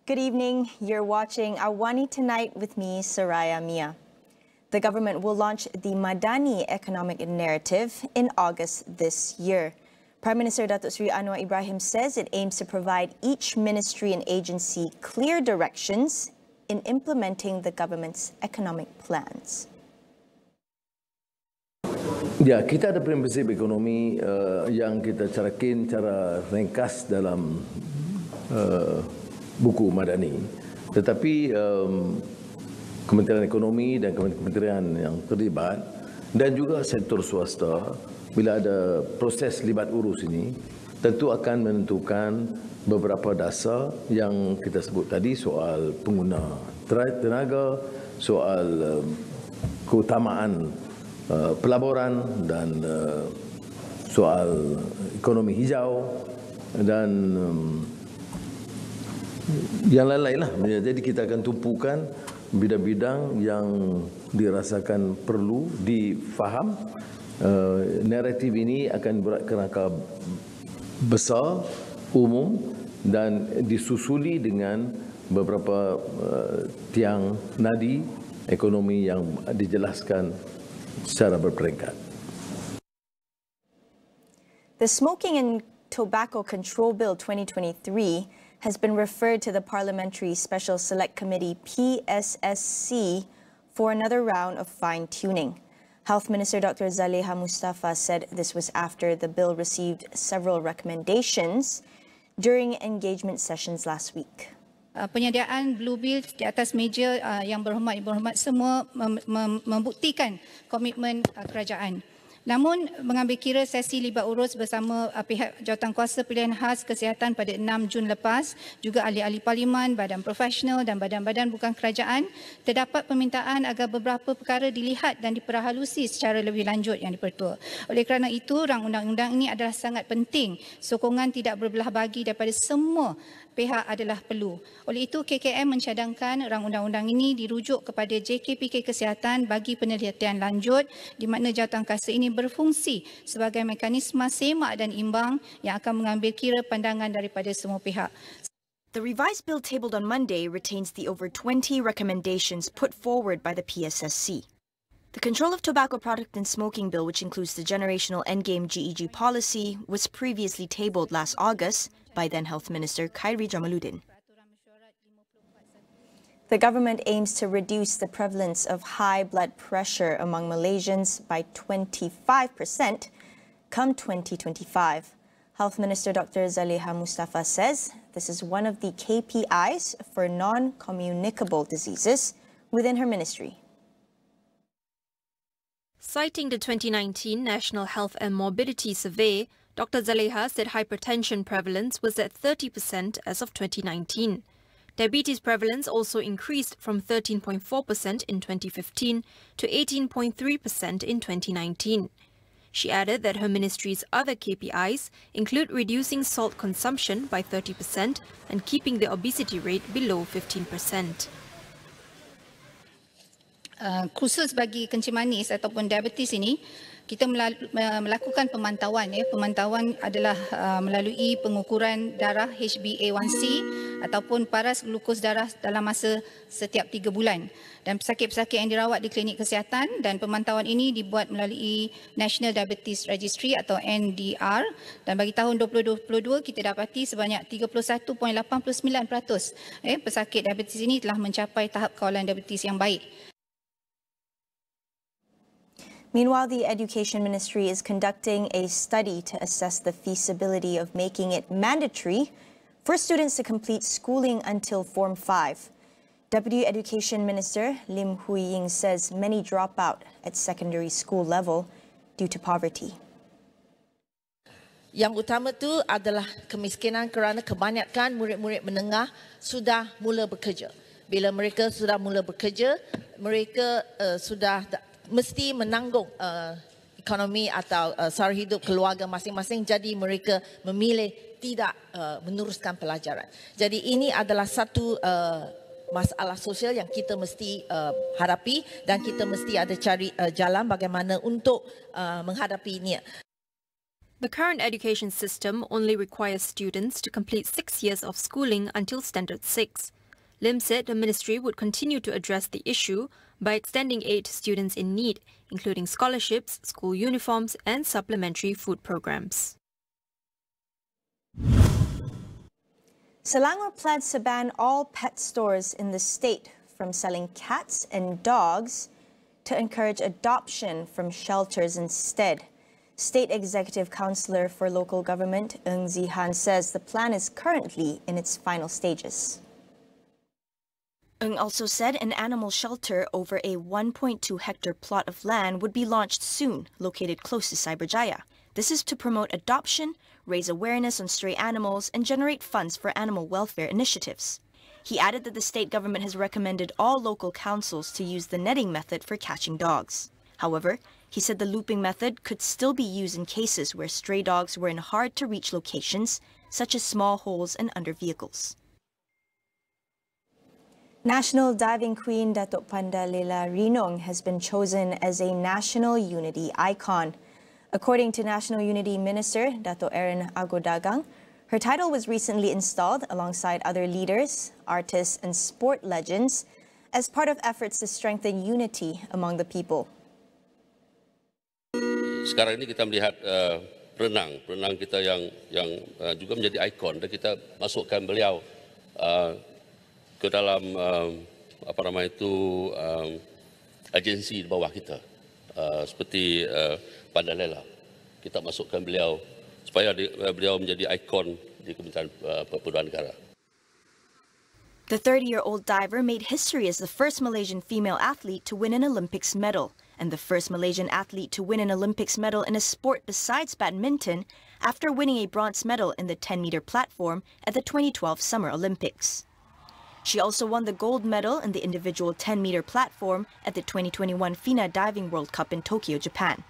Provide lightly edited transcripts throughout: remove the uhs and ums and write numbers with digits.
Good evening. You're watching AWANI Tonight with me, Soraya Mia. The government will launch the Madani economic narrative in August this year. Prime Minister Datuk Seri Anwar Ibrahim says it aims to provide each ministry and agency clear directions in implementing the government's economic plans. Ya, kita ada prinsip ekonomi yang kita carakin cara ringkas dalam buku Madani. Tetapi Kementerian Ekonomi dan kementerian yang terlibat dan juga sektor swasta bila ada proses libat urus ini tentu akan menentukan beberapa dasar yang kita sebut tadi, soal pengguna tenaga, soal keutamaan pelaburan dan soal ekonomi hijau dan yang lain-lain lah. Jadi kita akan tumpukan bidang-bidang yang dirasakan perlu difaham. Naratif ini akan berkerangka besar, umum dan disusuli dengan beberapa tiang nadi ekonomi yang dijelaskan secara berperingkat. The Smoking and Tobacco Control Bill 2023 has been referred to the Parliamentary Special Select Committee PSSC for another round of fine-tuning. Health Minister Dr. Zaliha Mustafa said this was after the bill received several recommendations during engagement sessions last week. Penyediaan Blue Bill di atas meja yang berhormat semua membuktikan komitmen kerajaan. Namun mengambil kira sesi libat urus bersama pihak jawatankuasa pilihan khas kesihatan pada 6 Jun lepas, juga ahli-ahli parlimen, badan profesional dan badan-badan bukan kerajaan, terdapat permintaan agar beberapa perkara dilihat dan diperhalusi secara lebih lanjut yang dipertua. Oleh kerana itu, rang undang-undang ini adalah sangat penting. Sokongan tidak berbelah bagi daripada semua pihak adalah perlu. Oleh itu, KKM mencadangkan rang undang-undang ini dirujuk kepada JKPK Kesihatan bagi penelitian lanjut, di mana jawatankuasa ini berfungsi sebagai mekanisme semak dan imbang yang akan mengambil kira pandangan daripada semua pihak. The revised bill tabled on Monday retains the over 20 recommendations put forward by the PSSC. The Control of Tobacco Product and Smoking Bill, which includes the generational endgame GEG policy, was previously tabled last August by then Health Minister Khairi Jamaluddin. The government aims to reduce the prevalence of high blood pressure among Malaysians by 25% come 2025. Health Minister Dr. Zaliha Mustafa says this is one of the KPIs for non-communicable diseases within her ministry. Citing the 2019 National Health and Morbidity Survey, Dr. Zaliha said hypertension prevalence was at 30% as of 2019. Diabetes prevalence also increased from 13.4% in 2015 to 18.3% in 2019. She added that her ministry's other KPIs include reducing salt consumption by 30% and keeping the obesity rate below 15%. Khusus bagi kencing manis ataupun diabetes ini, kita melakukan pemantauan. Pemantauan adalah melalui pengukuran darah HbA1c ataupun paras glukos darah dalam masa setiap 3 bulan. Dan pesakit-pesakit yang dirawat di klinik kesihatan, dan pemantauan ini dibuat melalui National Diabetes Registry atau NDR. Dan bagi tahun 2022 kita dapati sebanyak 31.89% pesakit diabetes ini telah mencapai tahap kawalan diabetes yang baik. Meanwhile, the Education Ministry is conducting a study to assess the feasibility of making it mandatory for students to complete schooling until Form 5. Deputy Education Minister Lim Hui Ying says many drop out at secondary school level due to poverty. Yang utama itu adalah kemiskinan kerana kebanyakan murid-murid menengah sudah mula bekerja. Bila mereka sudah mula bekerja, mereka sudah mesti menanggung ekonomi atau sara hidup keluarga masing-masing, jadi mereka memilih tidak meneruskan pelajaran. Jadi ini adalah satu masalah sosial yang kita mesti hadapi, dan kita mesti ada cari jalan bagaimana untuk menghadapi ini. The current education system only requires students to complete 6 years of schooling until Standard 6. Lim said the ministry would continue to address the issue by extending aid to students in need, including scholarships, school uniforms and supplementary food programs. Selangor plans to ban all pet stores in the state from selling cats and dogs to encourage adoption from shelters instead. State Executive Councillor for Local Government, Ng Zihan, says the plan is currently in its final stages. Ng also said an animal shelter over a 1.2-hectare plot of land would be launched soon, located close to Cyberjaya. This is to promote adoption, raise awareness on stray animals, and generate funds for animal welfare initiatives. He added that the state government has recommended all local councils to use the netting method for catching dogs. However, he said the looping method could still be used in cases where stray dogs were in hard-to-reach locations, such as small holes and under vehicles. National diving queen Datuk Pandalela Rinong has been chosen as a national unity icon. According to National Unity Minister Datuk Aaron Agodagang, her title was recently installed alongside other leaders, artists and sport legends as part of efforts to strengthen unity among the people. Sekarang ini kita melihat perenang kita yang juga menjadi ikon, dan kita masukkan beliau ke dalam agensi di bawah kita, seperti Pandalela. Kita masukkan beliau supaya beliau menjadi ikon di Kementerian Perdagangan Negara. The 30-year-old diver made history as the first Malaysian female athlete to win an Olympics medal, and the first Malaysian athlete to win an Olympics medal in a sport besides badminton after winning a bronze medal in the 10-meter platform at the 2012 Summer Olympics. She also won the gold medal in the individual 10-meter platform at the 2021 FINA Diving World Cup in Tokyo, Japan.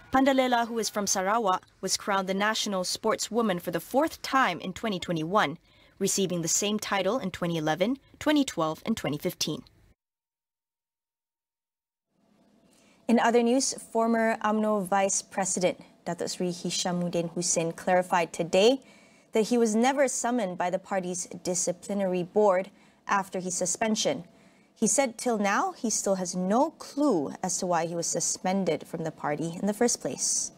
Pandalela, who is from Sarawak, was crowned the national sportswoman for the 4th time in 2021, receiving the same title in 2011, 2012 and 2015. In other news, former Umno Vice President Datuk Sri Hishamuddin Hussein clarified today that he was never summoned by the party's disciplinary board after his suspension. He said till now he still has no clue as to why he was suspended from the party in the first place.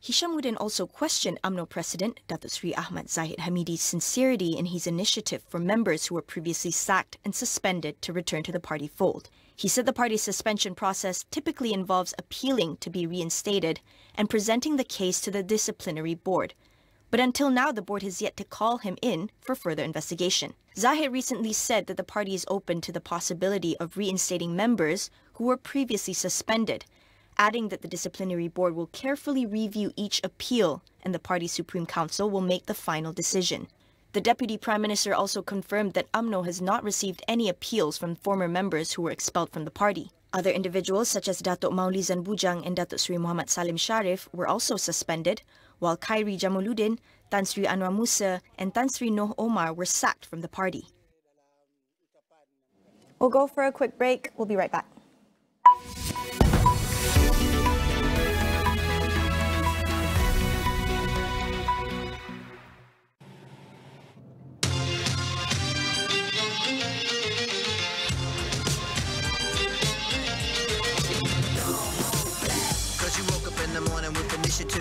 Hishamuddin also questioned UMNO President Datuk Sri Ahmad Zahid Hamidi's sincerity in his initiative for members who were previously sacked and suspended to return to the party fold. He said the party's suspension process typically involves appealing to be reinstated and presenting the case to the disciplinary board. But until now, the board has yet to call him in for further investigation. Zahid recently said that the party is open to the possibility of reinstating members who were previously suspended, adding that the disciplinary board will carefully review each appeal and the party's Supreme Council will make the final decision. The Deputy Prime Minister also confirmed that UMNO has not received any appeals from former members who were expelled from the party. Other individuals such as Datuk Maulizan Bujang and Datuk Sri Muhammad Salim Sharif were also suspended, while Khairi Jamaluddin, Tan Sri Anwar Musa and Tan Sri Noh Omar were sacked from the party. We'll go for a quick break. We'll be right back.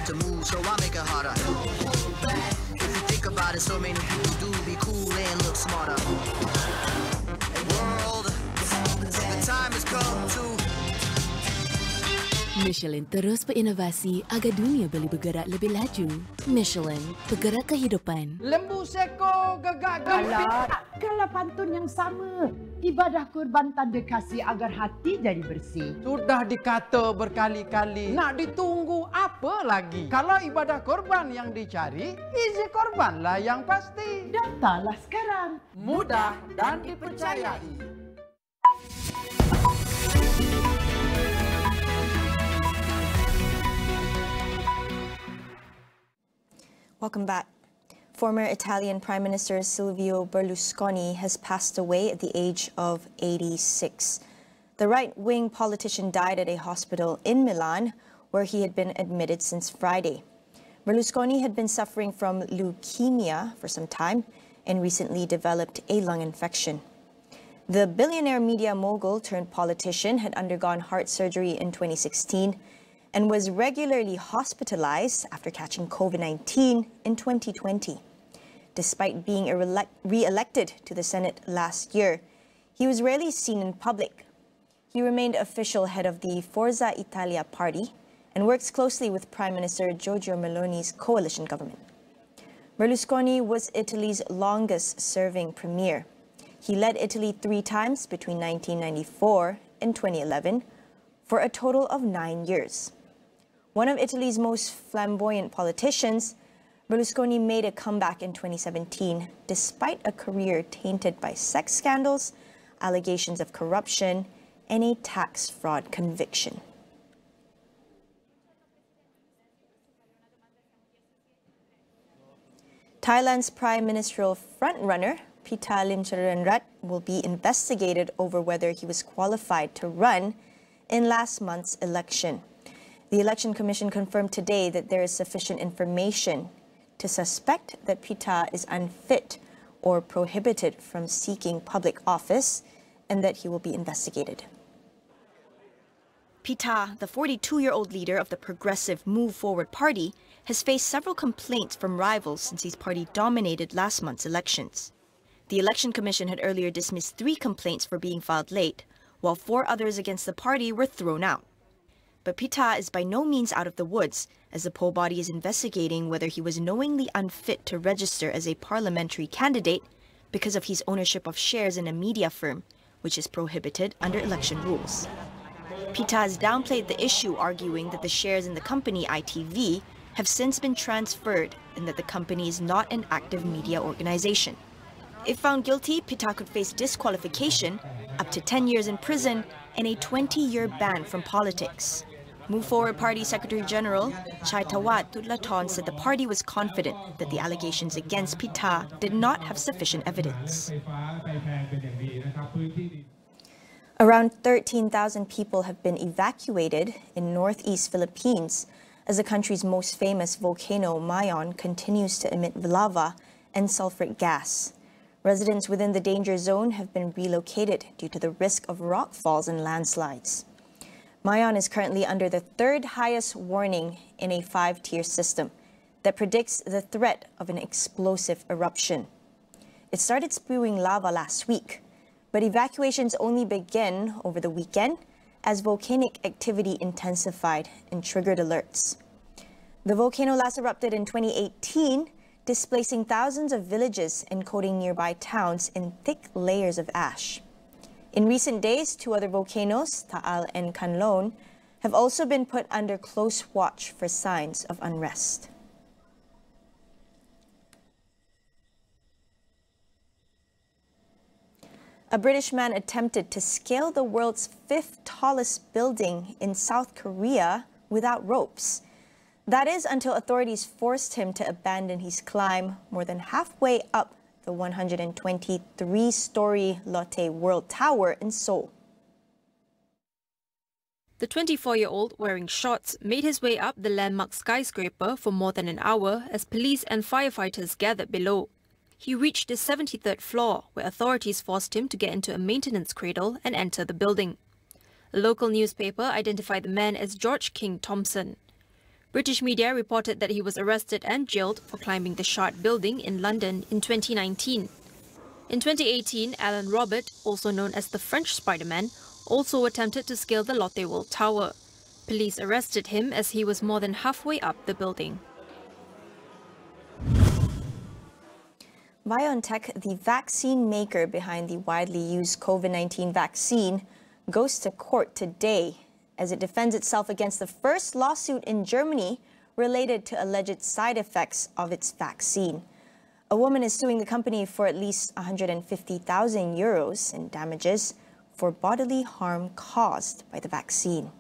To move, so I make it harder. If you think about it, so many people do be cool and look smarter. World, the time has come to. Michelin terus berinovasi agar dunia boleh bergerak lebih laju. Michelin, penggerak kehidupan. Lembu seko gegak gempit. Kalau pantun yang sama, ibadah kurban tanda kasih agar hati jadi bersih. Sudah dikata berkali-kali, nak ditunggu apa lagi? Kalau ibadah kurban yang dicari, isi kurbanlah yang pasti. Daftarlah sekarang. Mudah dan dipercayai. Welcome back. Former Italian Prime Minister Silvio Berlusconi has passed away at the age of 86. The right-wing politician died at a hospital in Milan where he had been admitted since Friday. Berlusconi had been suffering from leukemia for some time and recently developed a lung infection. The billionaire media mogul turned politician had undergone heart surgery in 2016 and was regularly hospitalized after catching COVID-19 in 2020. Despite being re-elected to the Senate last year, he was rarely seen in public. He remained official head of the Forza Italia party and works closely with Prime Minister Giorgia Meloni's coalition government. Berlusconi was Italy's longest-serving premier. He led Italy 3 times between 1994 and 2011 for a total of 9 years. One of Italy's most flamboyant politicians, Berlusconi made a comeback in 2017 despite a career tainted by sex scandals, allegations of corruption, and a tax fraud conviction. Thailand's prime ministerial frontrunner, Pita Limcharoenrat, will be investigated over whether he was qualified to run in last month's election. The Election Commission confirmed today that there is sufficient information to suspect that Pita is unfit or prohibited from seeking public office and that he will be investigated. Pita, the 42-year-old leader of the progressive Move Forward party, has faced several complaints from rivals since his party dominated last month's elections. The Election Commission had earlier dismissed 3 complaints for being filed late, while 4 others against the party were thrown out. But Pita is by no means out of the woods, as the poll body is investigating whether he was knowingly unfit to register as a parliamentary candidate because of his ownership of shares in a media firm, which is prohibited under election rules. Pita has downplayed the issue, arguing that the shares in the company ITV have since been transferred and that the company is not an active media organization. If found guilty, Pita could face disqualification, up to 10 years in prison, and a 20-year ban from politics. Move Forward Party Secretary General Chaitawat Tudlaton said the party was confident that the allegations against Pita did not have sufficient evidence. Around 13,000 people have been evacuated in northeast Philippines as the country's most famous volcano, Mayon, continues to emit lava and sulfuric gas. Residents within the danger zone have been relocated due to the risk of rock falls and landslides. Mayon is currently under the 3rd highest warning in a 5-tier system that predicts the threat of an explosive eruption. It started spewing lava last week, but evacuations only began over the weekend as volcanic activity intensified and triggered alerts. The volcano last erupted in 2018, displacing thousands of villages and coating nearby towns in thick layers of ash. In recent days, 2 other volcanoes, Taal and Kanlon, have also been put under close watch for signs of unrest. A British man attempted to scale the world's 5th tallest building in South Korea without ropes. That is until authorities forced him to abandon his climb more than halfway up the 123-story Lotte World Tower in Seoul. The 24-year-old, wearing shorts, made his way up the landmark skyscraper for more than an hour as police and firefighters gathered below. He reached the 73rd floor, where authorities forced him to get into a maintenance cradle and enter the building. A local newspaper identified the man as George King Thompson. British media reported that he was arrested and jailed for climbing the Shard building in London in 2019. In 2018, Alan Robert, also known as the French Spider-Man, also attempted to scale the Lotte World Tower. Police arrested him as he was more than halfway up the building. BioNTech, the vaccine maker behind the widely used COVID-19 vaccine, goes to court today as it defends itself against the first lawsuit in Germany related to alleged side effects of its vaccine. A woman is suing the company for at least 150,000 euros in damages for bodily harm caused by the vaccine.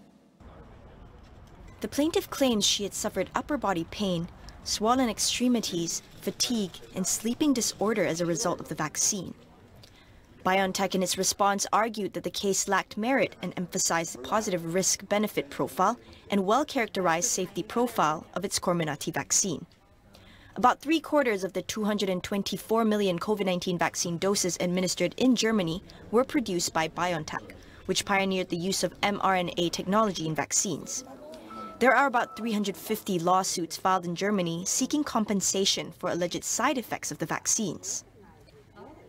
The plaintiff claims she had suffered upper body pain, swollen extremities, fatigue, and sleeping disorder as a result of the vaccine. BioNTech in its response argued that the case lacked merit and emphasized the positive risk-benefit profile and well-characterized safety profile of its Comirnaty vaccine. About 3/4 of the 224 million COVID-19 vaccine doses administered in Germany were produced by BioNTech, which pioneered the use of mRNA technology in vaccines. There are about 350 lawsuits filed in Germany seeking compensation for alleged side effects of the vaccines.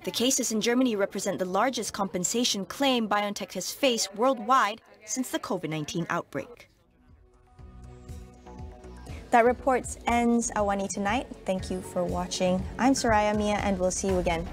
The cases in Germany represent the largest compensation claim BioNTech has faced worldwide since the COVID-19 outbreak. That report ends AWANI Tonight. Thank you for watching. I'm Soraya Mia, and we'll see you again